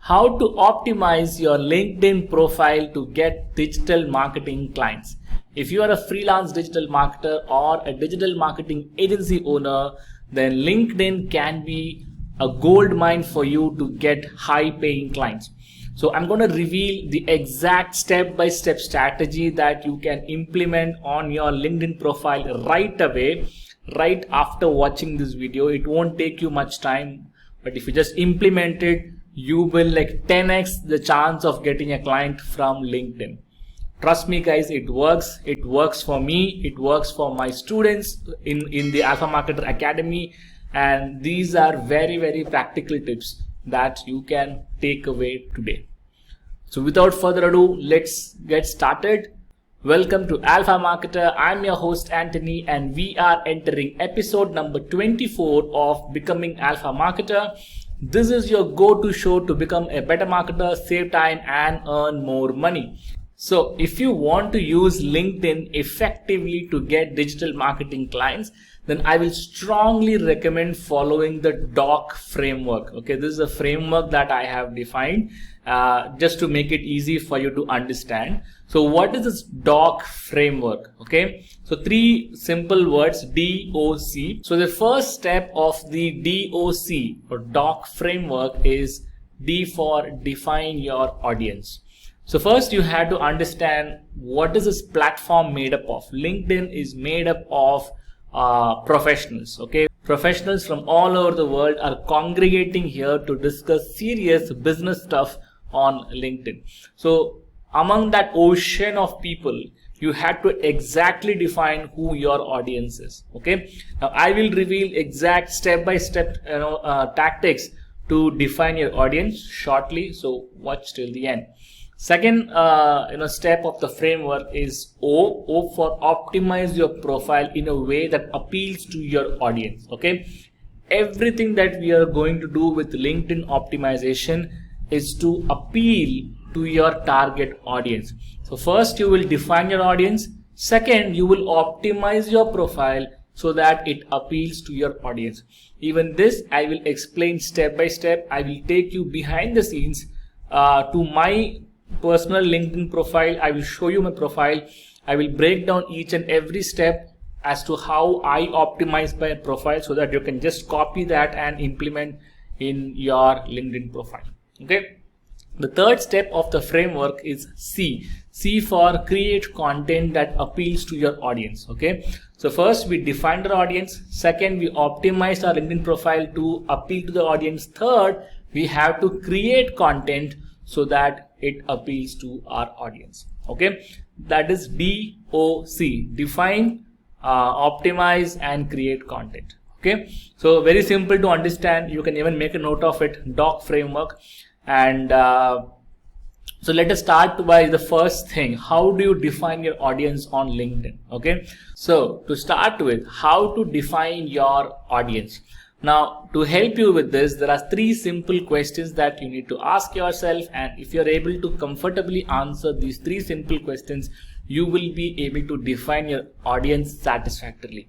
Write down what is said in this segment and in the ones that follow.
how to optimize your LinkedIn profile to get digital marketing clients. If you are a freelance digital marketer or a digital marketing agency owner, then LinkedIn can be a gold mine for you to get high paying clients. So I'm going to reveal the exact step-by-step strategy that you can implement on your LinkedIn profile right away, right after watching this video. It won't take you much time, but if you just implement it, you will like 10x the chance of getting a client from LinkedIn. Trust me guys, it works. It works for me. It works for my students in the Alpha Marketer Academy. And these are very, very practical tips that you can take away today. So without further ado, let's get started. Welcome to Alpha Marketer. I'm your host Anthony, and we are entering episode number 24 of Becoming Alpha Marketer. This is your go-to show to become a better marketer, save time and earn more money. So if you want to use LinkedIn effectively to get digital marketing clients, then I will strongly recommend following the DOC framework. Okay, this is a framework that I have defined just to make it easy for you to understand. So what is this DOC framework? Okay, so three simple words, DOC. So the first step of the DOC or DOC framework is D for define your audience. So first you have to understand what is this platform made up of. LinkedIn is made up of professionals. Okay, professionals from all over the world are congregating here to discuss serious business stuff on LinkedIn. So among that ocean of people, you have to exactly define who your audience is. Okay, now I will reveal exact step-by-step tactics to define your audience shortly, so watch till the end. Second step of the framework is O for optimize your profile in a way that appeals to your audience. Okay, everything that we are going to do with LinkedIn optimization is to appeal to your target audience. So first you will define your audience. Second, you will optimize your profile so that it appeals to your audience. Even this I will explain step by step. I will take you behind the scenes to my personal LinkedIn profile. I will show you my profile. I will break down each and every step as to how I optimize my profile so that you can just copy that and implement in your LinkedIn profile. Okay, the third step of the framework is C for create content that appeals to your audience. Okay, so first we define our audience. Second, we optimize our LinkedIn profile to appeal to the audience. Third, we have to create content so that it appeals to our audience. Okay, that is DOC, define, optimize and create content. Okay, so very simple to understand. You can even make a note of it, DOC framework. And so let us start by the first thing. How do you define your audience on LinkedIn? Okay, so to start with, how to define your audience. Now, to help you with this, there are three simple questions that you need to ask yourself, and if you're able to comfortably answer these three simple questions, you will be able to define your audience satisfactorily.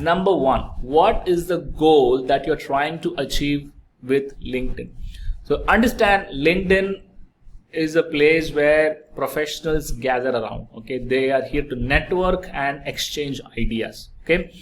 Number one, what is the goal that you're trying to achieve with LinkedIn? So understand, LinkedIn is a place where professionals gather around. Okay, they are here to network and exchange ideas. Okay,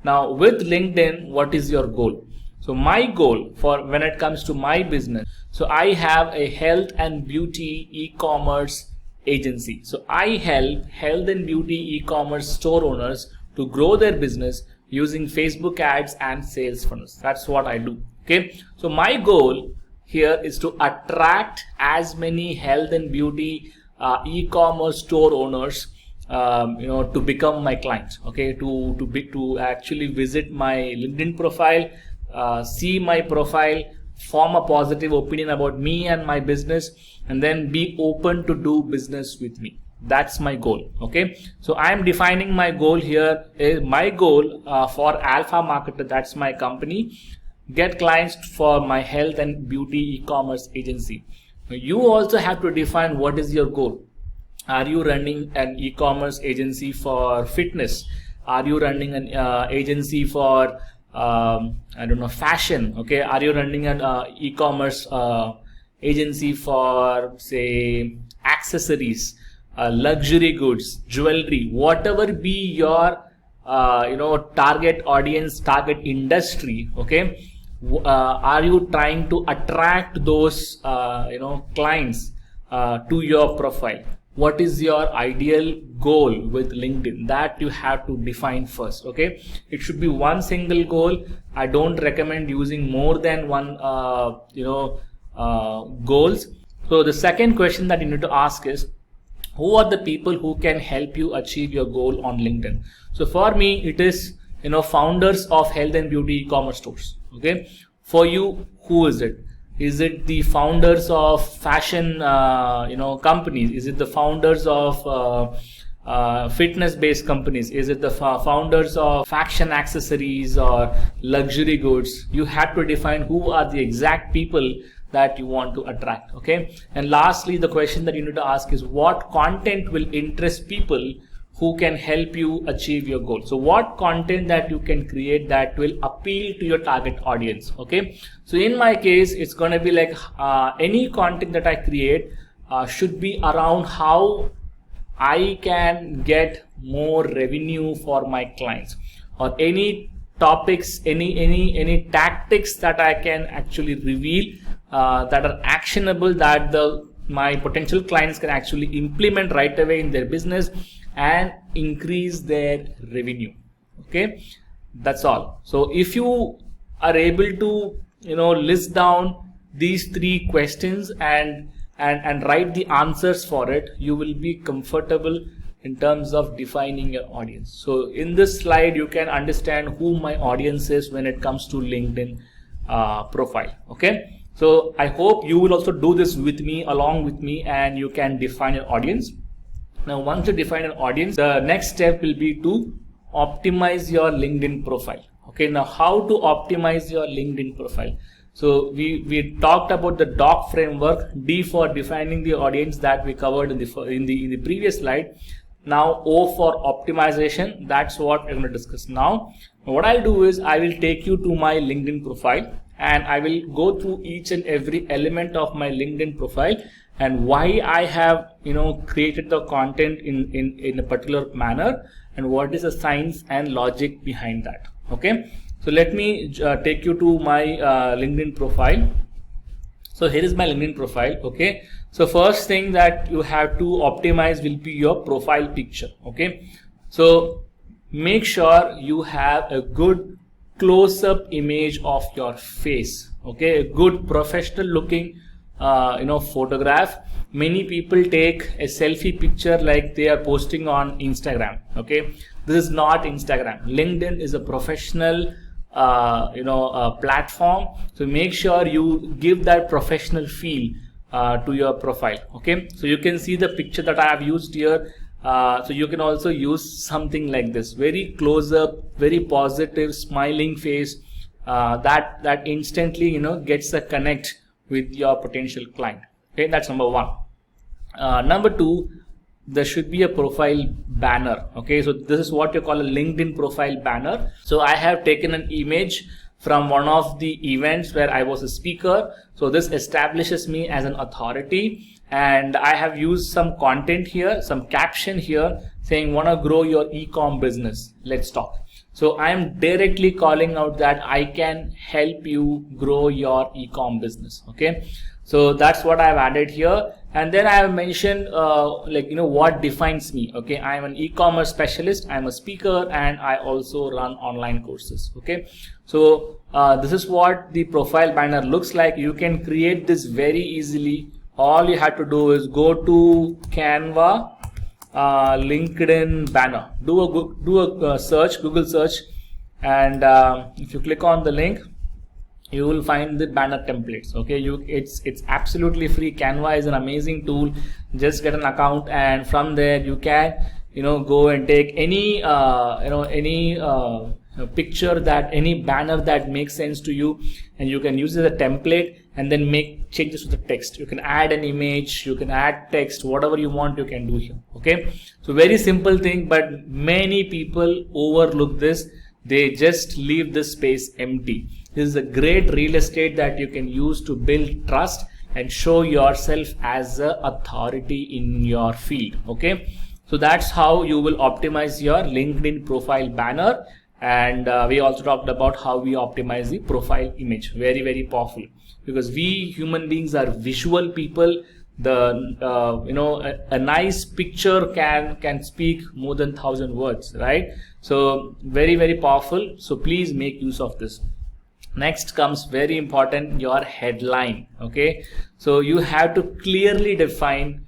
now with LinkedIn, what is your goal? So my goal for when it comes to my business, so I have a health and beauty e-commerce agency. So I help health and beauty e-commerce store owners to grow their business using Facebook ads and sales funnels. That's what I do. Okay, so my goal here is to attract as many health and beauty e-commerce store owners to become my clients. Okay, to actually visit my LinkedIn profile, see my profile, form a positive opinion about me and my business, and then be open to do business with me. That's my goal. Okay, so I am defining my goal here. My goal for Alpha Marketer, that's my company, get clients for my health and beauty e-commerce agency. You also have to define what is your goal. Are you running an e-commerce agency for fitness? Are you running an agency for fashion? Okay, are you running an e-commerce agency for say accessories, luxury goods, jewelry, whatever be your target audience, target industry, okay, are you trying to attract those clients to your profile? What is your ideal goal with LinkedIn? That you have to define first. Okay, it should be one single goal. I don't recommend using more than one goals. So the second question that you need to ask is, who are the people who can help you achieve your goal on LinkedIn? So for me, it is founders of health and beauty e-commerce stores. Okay, for you, who is it? Is it the founders of fashion companies? Is it the founders of fitness based companies? Is it the founders of fashion accessories or luxury goods? You have to define who are the exact people that you want to attract. Okay, and lastly, the question that you need to ask is, what content will interest people who can help you achieve your goal? So what content that you can create that will appeal to your target audience? Okay, so in my case, it's going to be like any content that I create should be around how I can get more revenue for my clients, or any topics, any tactics that I can actually reveal that are actionable, that my potential clients can actually implement right away in their business and increase their revenue. Okay, that's all. So if you are able to list down these three questions and write the answers for it, you will be comfortable in terms of defining your audience. So in this slide, you can understand who my audience is when it comes to LinkedIn profile. Okay, so I hope you will also do this with me, along with me, and you can define your audience. Now, once you define an audience, the next step will be to optimize your LinkedIn profile. Okay, now how to optimize your LinkedIn profile? So we talked about the DOC framework, D for defining the audience, that we covered in the previous slide. Now O for optimization, that's what we're going to discuss now. What I'll do is I will take you to my LinkedIn profile, and I will go through each and every element of my LinkedIn profile and why I have created the content in a particular manner, and what is the science and logic behind that. Okay, so let me take you to my LinkedIn profile. So here is my LinkedIn profile. Okay, so first thing that you have to optimize will be your profile picture. Okay, so make sure you have a good close-up image of your face. Okay, a good professional looking photograph. Many people take a selfie picture like they are posting on Instagram. Okay, this is not Instagram. LinkedIn is a professional platform, so make sure you give that professional feel to your profile. Okay, so you can see the picture that I have used here. So you can also use something like this, very close up, very positive, smiling face, that instantly gets a connect with your potential client. Okay, that's number one. Number two, there should be a profile banner. Okay, so this is what you call a LinkedIn profile banner. So I have taken an image from one of the events where I was a speaker. So this establishes me as an authority, and I have used some content here, some caption here saying, wanna grow your e-com business, let's talk. So I am directly calling out that I can help you grow your e-com business. Okay, so that's what I have added here. And then I have mentioned what defines me. Okay, I am an e-commerce specialist, I am a speaker, and I also run online courses. Okay, so this is what the profile banner looks like. You can create this very easily. All you have to do is go to Canva, LinkedIn banner, do a search, Google search, and if you click on the link, you will find the banner templates. Okay, it's absolutely free. Canva is an amazing tool. Just get an account, and from there you can go and take any picture, that any banner that makes sense to you, and you can use it as a template and then make changes to the text. You can add an image, you can add text, whatever you want you can do here. Okay, so very simple thing, but many people overlook this. They just leave this space empty. This is a great real estate that you can use to build trust and show yourself as a authority in your field. Okay, so that's how you will optimize your LinkedIn profile banner. And we also talked about how we optimize the profile image. Very, very powerful, because we human beings are visual people. The a nice picture can speak more than 1,000 words, right? So very, very powerful. So please make use of this. Next comes very important, your headline. Okay, so you have to clearly define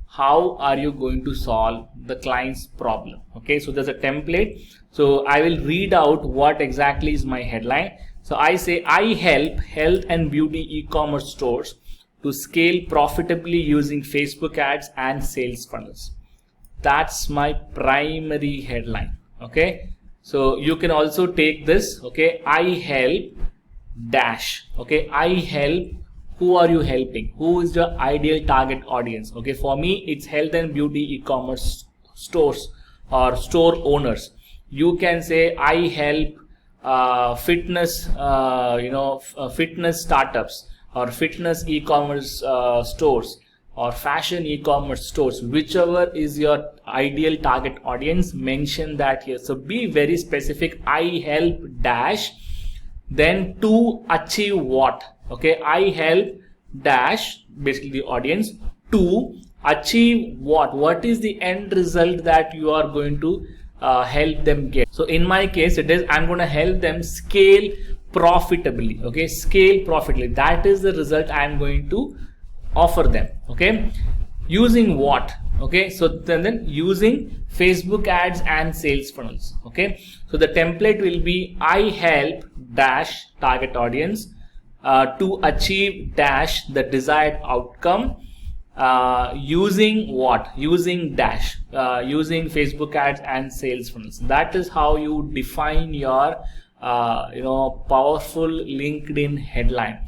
how are you going to solve the client's problem. Okay, so there's a template. So I will read out what exactly is my headline. So I say, I help health and beauty e-commerce stores to scale profitably using Facebook ads and sales funnels. That's my primary headline. Okay, so you can also take this. Okay, I help dash. Okay, I help. Who are you helping? Who is your ideal target audience? Okay, for me it's health and beauty e-commerce stores or store owners. You can say I help fitness fitness startups or fitness e-commerce stores or fashion e-commerce stores. Whichever is your ideal target audience, mention that here. So be very specific. I help dash, then to achieve what. Okay, I help dash, basically the audience, to achieve what is the end result that you are going to help them get. So in my case it is, I'm going to help them scale profitably. Okay, scale profitably, that is the result I'm going to offer them. Okay, using what? Okay, so then using Facebook ads and sales funnels. Okay, so the template will be I help dash target audience to achieve dash the desired outcome using what? Using dash, using Facebook ads and sales funnels. That is how you define your powerful LinkedIn headline.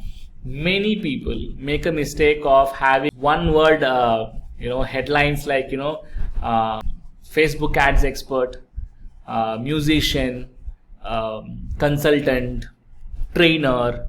Many people make a mistake of having one word headlines like Facebook ads expert, musician, consultant, trainer.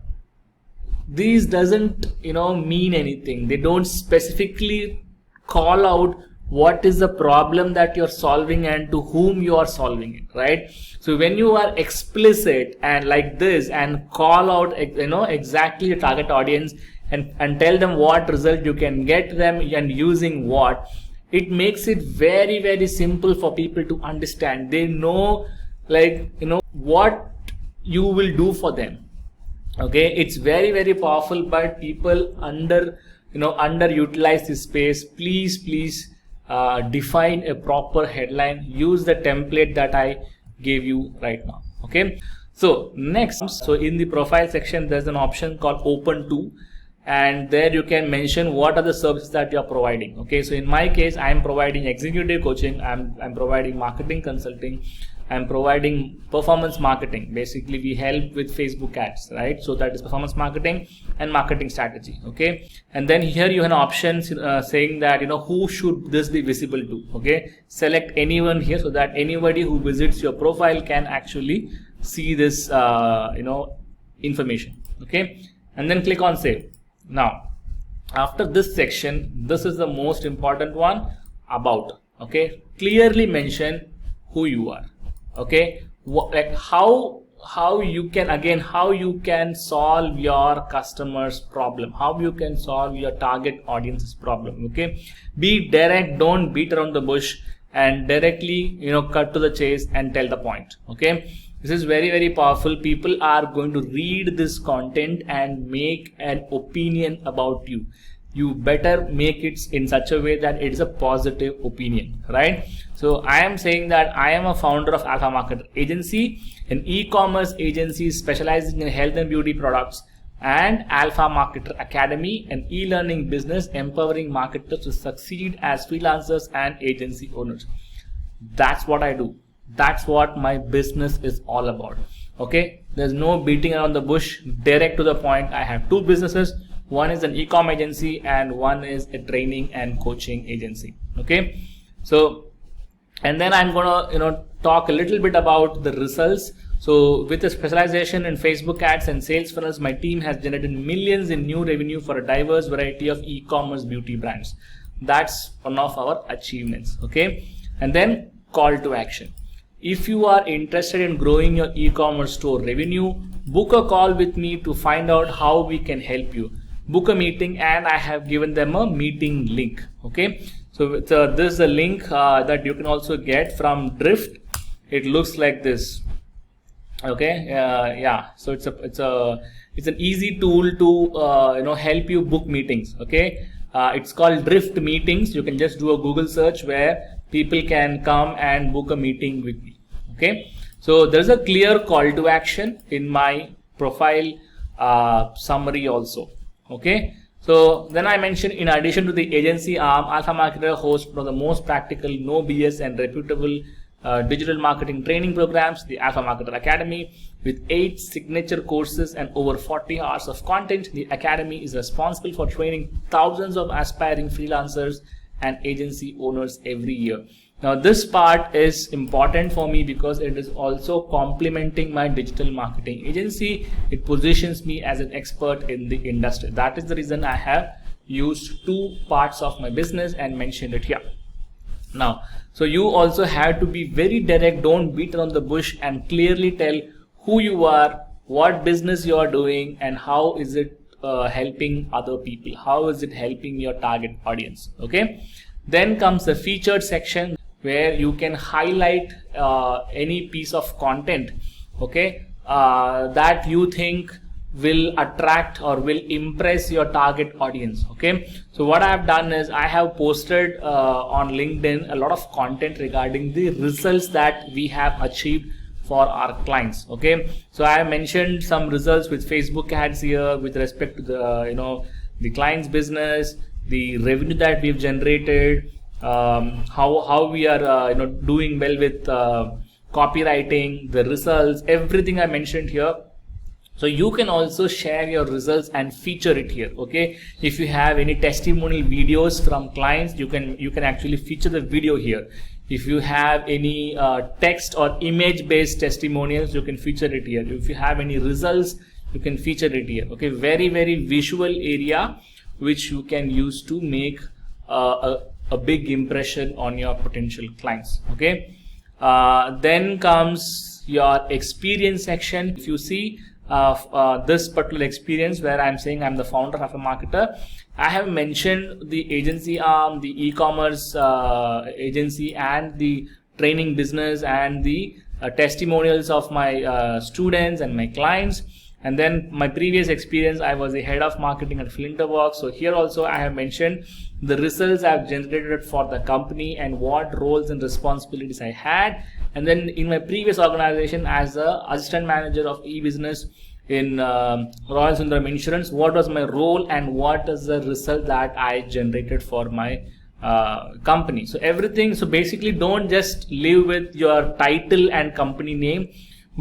These doesn't mean anything. They don't specifically call out what is the problem that you're solving and to whom you are solving it, right? So when you are explicit and like this and call out exactly the target audience and tell them what result you can get them and using what, it makes it very, very simple for people to understand. They know what you will do for them. Okay, it's very, very powerful, but people underutilize this space. Please define a proper headline. Use the template that I gave you right now. Okay, so next, so in the profile section there's an option called open to, and there you can mention what are the services that you are providing. Okay, so in my case I am providing executive coaching, I'm providing marketing consulting, I'm providing performance marketing. Basically we help with Facebook ads, right? So that is performance marketing and marketing strategy. Okay, and then here you have an option saying that who should this be visible to. Okay, select anyone here so that anybody who visits your profile can actually see this information. Okay, and then click on save. Now after this section, this is the most important one, about. Okay, clearly mention who you are. Okay, like how you can solve your customer's problem, how you can solve your target audience's problem. Okay, be direct, don't beat around the bush, and directly cut to the chase and tell the point. Okay, this is very, very powerful. People are going to read this content and make an opinion about you. You better make it in such a way that it is a positive opinion, right? So I am saying that I am a founder of Alpha Marketer Agency, an e-commerce agency specializing in health and beauty products, and Alpha Marketer Academy, an e-learning business empowering marketers to succeed as freelancers and agency owners. That's what I do. That's what my business is all about. Okay, there's no beating around the bush, direct to the point. I have two businesses. One is an e-com agency and one is a training and coaching agency. Okay, so and then I'm gonna talk a little bit about the results. So with a specialization in Facebook ads and sales funnels, my team has generated millions in new revenue for a diverse variety of e-commerce beauty brands. That's one of our achievements. Okay, and then call to action. If you are interested in growing your e-commerce store revenue, book a call with me to find out how we can help you. Book a meeting, and I have given them a meeting link. Okay, so this is a link that you can also get from Drift. It looks like this. Okay, yeah, so it's an easy tool to help you book meetings. Okay, it's called Drift Meetings. You can just do a Google search where people can come and book a meeting with me. Okay, so there's a clear call to action in my profile summary also. Okay, so then I mentioned, in addition to the agency arm, Alpha Marketer hosts one of the most practical, no BS and reputable digital marketing training programs, the Alpha Marketer Academy. With 8 signature courses and over 40 hours of content, the Academy is responsible for training thousands of aspiring freelancers and agency owners every year. Now this part is important for me because it is also complementing my digital marketing agency. It positions me as an expert in the industry. That is the reason I have used 2 parts of my business and mentioned it here. Now, so you also have to be very direct. Don't beat around the bush, and clearly tell who you are, what business you are doing, and how is it helping other people, how is it helping your target audience. Okay, then comes the featured section, where you can highlight any piece of content, okay, that you think will attract or will impress your target audience. Okay, so what I have done is I have posted on LinkedIn a lot of content regarding the results that we have achieved for our clients. Okay, so I have mentioned some results with Facebook ads here with respect to the the client's business, the revenue that we've generated, how we are doing well with copywriting, the results, everything I mentioned here. So you can also share your results and feature it here. Okay, if you have any testimonial videos from clients, you can actually feature the video here. If you have any text or image based testimonials, you can feature it here. If you have any results, you can feature it here. Okay, very visual area which you can use to make a big impression on your potential clients. Okay, then comes your experience section. If you see this particular experience where I'm saying I'm the founder of a marketer, I have mentioned the agency arm, the e-commerce agency, and the training business, and the testimonials of my students and my clients. And then my previous experience, I was the head of marketing at Flinterworks. So here also I have mentioned the results I have generated for the company and what roles and responsibilities I had. And then in my previous organization as a assistant manager of e-business in Royal Sundaram Insurance, what was my role and what is the result that I generated for my company. So everything. So basically, don't just live with your title and company name.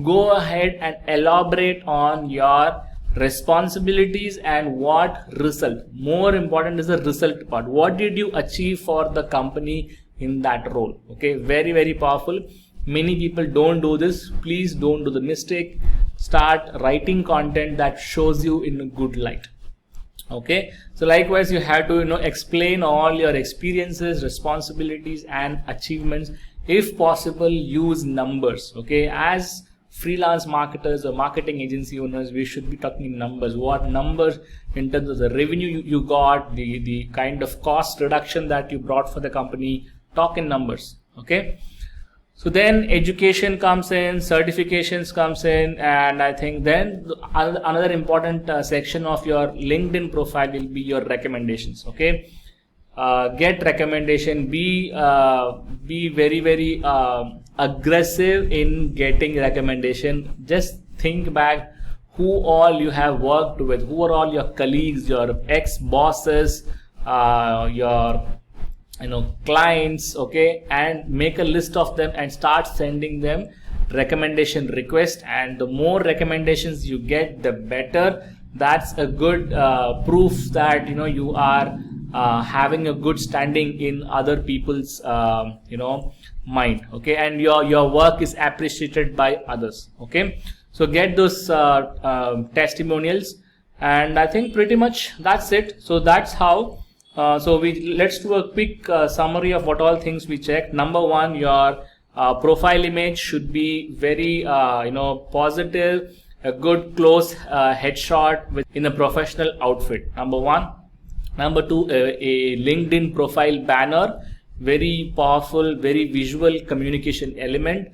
Go ahead and elaborate on your responsibilities and what result. More important is the result part. What did you achieve for the company in that role? Okay, very powerful. Many people don't do this. Please don't do the mistake. Start writing content that shows you in a good light. Okay, so likewise you have to explain all your experiences, responsibilities and achievements. If possible, use numbers. Okay, as freelance marketers or marketing agency owners, we should be talking in numbers. What numbers in terms of the revenue you got, the kind of cost reduction that you brought for the company. Talk in numbers. Okay, so then education comes in, certifications comes in, and I think then another important section of your LinkedIn profile will be your recommendations. Okay, get recommendation. Be very aggressive in getting recommendation. Just think back who all you have worked with, who are all your colleagues, your ex-bosses, your clients. Okay, and make a list of them and start sending them recommendation request. And the more recommendations you get, the better. That's a good proof that you are having a good standing in other people's mind, okay, and your work is appreciated by others. Okay, so get those testimonials, and I think pretty much that's it. So that's how let's do a quick summary of what all things we checked. Number one, your profile image should be very positive, a good close headshot in a professional outfit. Number one. Number two, a LinkedIn profile banner, very powerful, very visual communication element.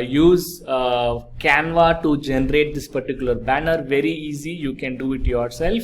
Use Canva to generate this particular banner. Very easy, you can do it yourself.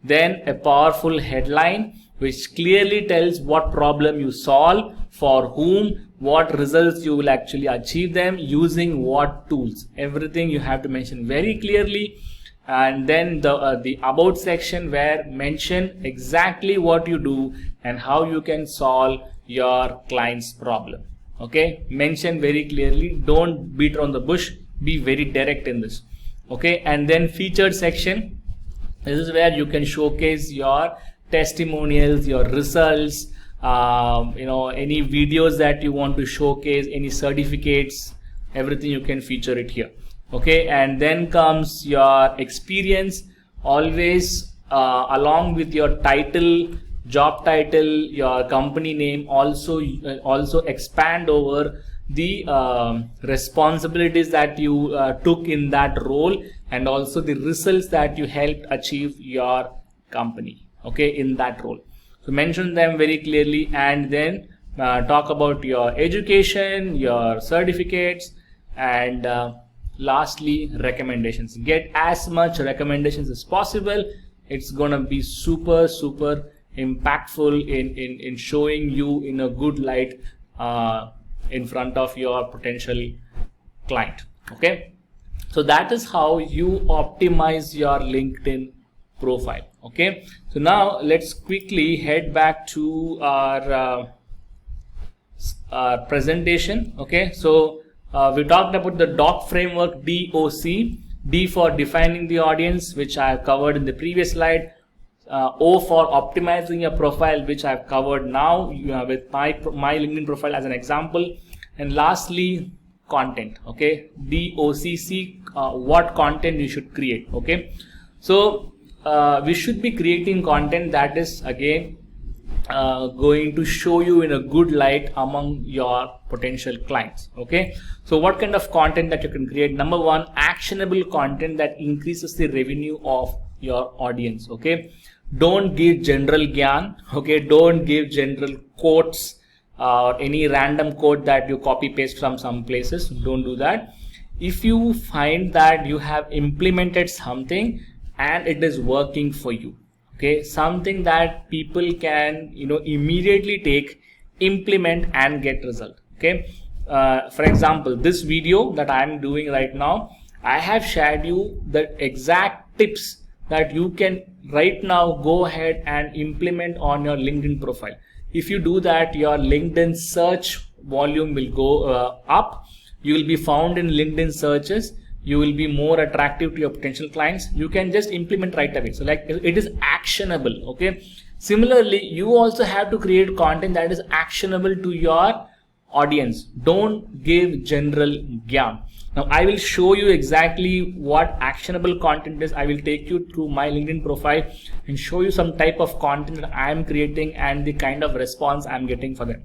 Then a powerful headline which clearly tells what problem you solve, for whom, what results you will actually achieve them, using what tools. Everything you have to mention very clearly. And then the about section, where mention exactly what you do and how you can solve your client's problem. Okay, mention very clearly, don't beat around the bush, be very direct in this. Okay, and then featured section, this is where you can showcase your testimonials, your results, any videos that you want to showcase, any certificates, everything you can feature it here. Okay, and then comes your experience, always along with your title, job title, your company name, also expand over the responsibilities that you took in that role, and also the results that you helped achieve your company, okay, in that role. So mention them very clearly, and then talk about your education, your certificates, and lastly, recommendations. Get as much recommendations as possible. It's gonna be super impactful in showing you in a good light in front of your potential client. Okay, so that is how you optimize your LinkedIn profile. Okay, so now let's quickly head back to our presentation. Okay, so we talked about the DOC framework, DOC. D for defining the audience, which I have covered in the previous slide. O for optimizing your profile, which I have covered now with my LinkedIn profile as an example. And lastly, content. Okay, DOCC, what content you should create. Okay, so we should be creating content that is again going to show you in a good light among your potential clients. Okay, so what kind of content that you can create? Number one, actionable content that increases the revenue of your audience. Okay, don't give general gyan. Okay, don't give general quotes or any random quote that you copy paste from some places. Don't do that. If you find that you have implemented something and it is working for you, okay, something that people can immediately take, implement and get result. Okay, for example, this video that I am doing right now, I have shared you the exact tips that you can right now go ahead and implement on your LinkedIn profile. If you do that, your LinkedIn search volume will go up. You will be found in LinkedIn searches. You will be more attractive to your potential clients. You can just implement right away. So like it is actionable. Okay, similarly, you also have to create content that is actionable to your audience. Don't give general gyan. Now I will show you exactly what actionable content is. I will take you through my LinkedIn profile and show you some type of content that I am creating and the kind of response I am getting for them.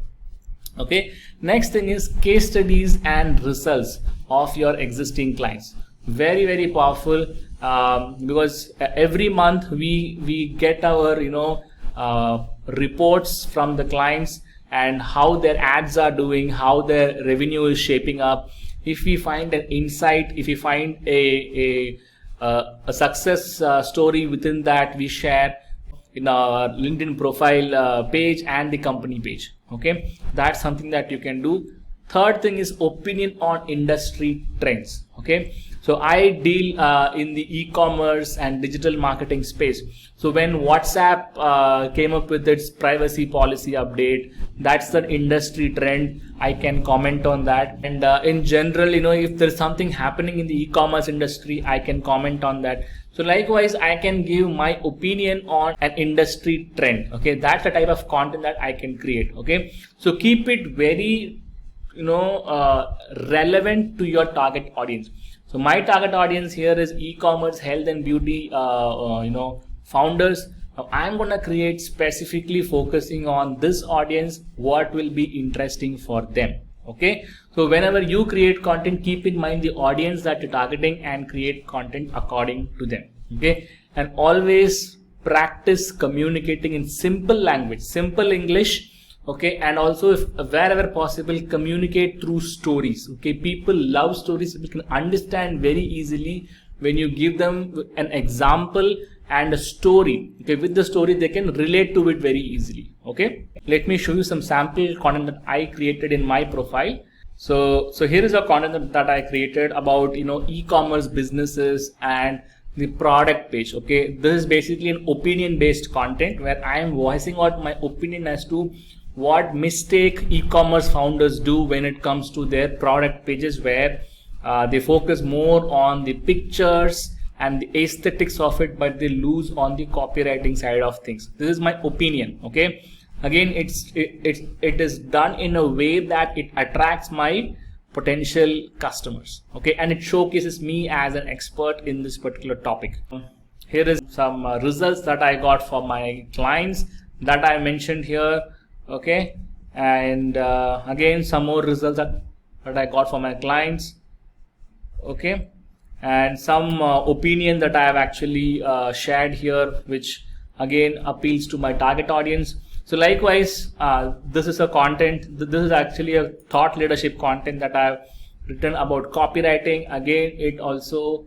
Okay, next thing is case studies and results of your existing clients. Very powerful, because every month we get our reports from the clients and how their ads are doing, how their revenue is shaping up. If we find an insight, if we find a success story within that, we share in our LinkedIn profile page and the company page. Okay, that's something that you can do. Third thing is opinion on industry trends. Okay, so I deal in the e-commerce and digital marketing space. So when WhatsApp came up with its privacy policy update, that's the industry trend. I can comment on that. And in general, if there's something happening in the e-commerce industry, I can comment on that. So likewise, I can give my opinion on an industry trend. Okay, that's the type of content that I can create. Okay, so keep it very relevant to your target audience. So my target audience here is e-commerce, health and beauty founders. Now I'm going to create specifically focusing on this audience, what will be interesting for them. Okay, so whenever you create content, keep in mind the audience that you're targeting and create content according to them. Okay, and always practice communicating in simple language, simple English. Okay, and also if wherever possible, communicate through stories. Okay, people love stories. People can understand very easily when you give them an example and a story. Okay, with the story they can relate to it very easily. Okay, let me show you some sample content that I created in my profile. So here is a content that I created about e-commerce businesses and the product page. Okay, this is basically an opinion based content where I am voicing out my opinion as to what mistake e-commerce founders do when it comes to their product pages, where they focus more on the pictures and the aesthetics of it, but they lose on the copywriting side of things. This is my opinion. Okay, again, it is done in a way that it attracts my potential customers. Okay, and it showcases me as an expert in this particular topic. Here is some results that I got for my clients that I mentioned here. Okay, and again some more results that I got for my clients. Okay, and some opinion that I have actually shared here, which again appeals to my target audience. So likewise, this is a content, this is actually a thought leadership content that I have written about copywriting. Again, it also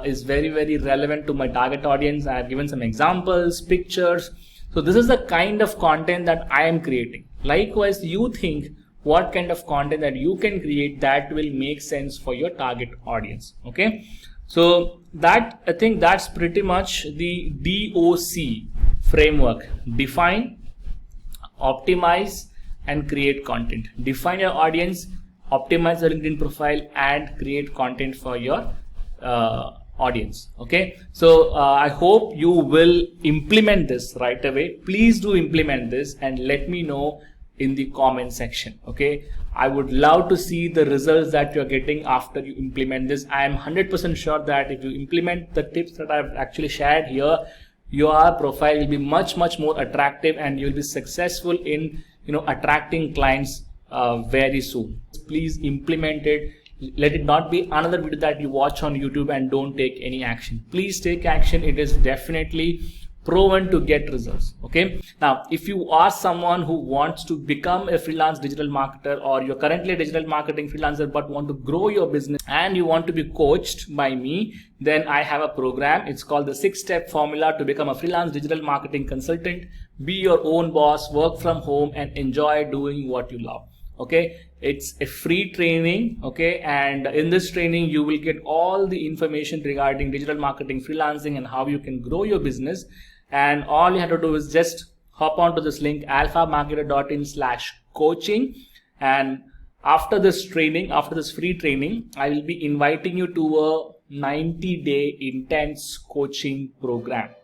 is very relevant to my target audience. I have given some examples, pictures. So this is the kind of content that I am creating. Likewise, you think what kind of content that you can create that will make sense for your target audience. Okay, so that, I think that's pretty much the DOC framework: define, optimize, and create content. Define your audience, optimize your LinkedIn profile, and create content for your audience. Okay, so I hope you will implement this right away. Please do implement this and let me know in the comment section. Okay, I would love to see the results that you're getting after you implement this. I am 100% sure that if you implement the tips that I've actually shared here, your profile will be much more attractive and you'll be successful in attracting clients very soon. Please implement it. Let it not be another video that you watch on YouTube and don't take any action. Please take action. It is definitely proven to get results. Okay, now if you are someone who wants to become a freelance digital marketer, or you're currently a digital marketing freelancer but want to grow your business and you want to be coached by me, then I have a program. It's called the 6-step formula to become a freelance digital marketing consultant. Be your own boss, work from home, and enjoy doing what you love. Okay, it's a free training. Okay, and in this training you will get all the information regarding digital marketing, freelancing, and how you can grow your business. And all you have to do is just hop onto this link, alphamarketer.in/coaching, and after this training, after this free training, I will be inviting you to a 90-day intense coaching program.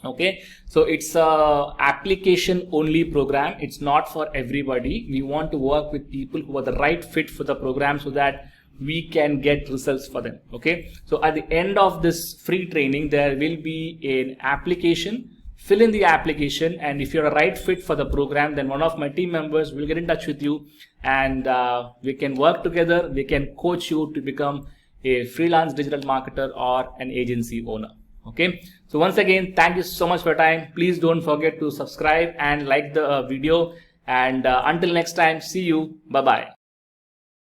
Okay, so it's a application only program. It's not for everybody. We want to work with people who are the right fit for the program so that we can get results for them. Okay, so at the end of this free training there will be an application. Fill in the application, and if you're a right fit for the program, then one of my team members will get in touch with you, and we can work together. We can coach you to become a freelance digital marketer or an agency owner. Okay, so once again, thank you so much for your time. Please don't forget to subscribe and like the video, and until next time, see you. Bye bye.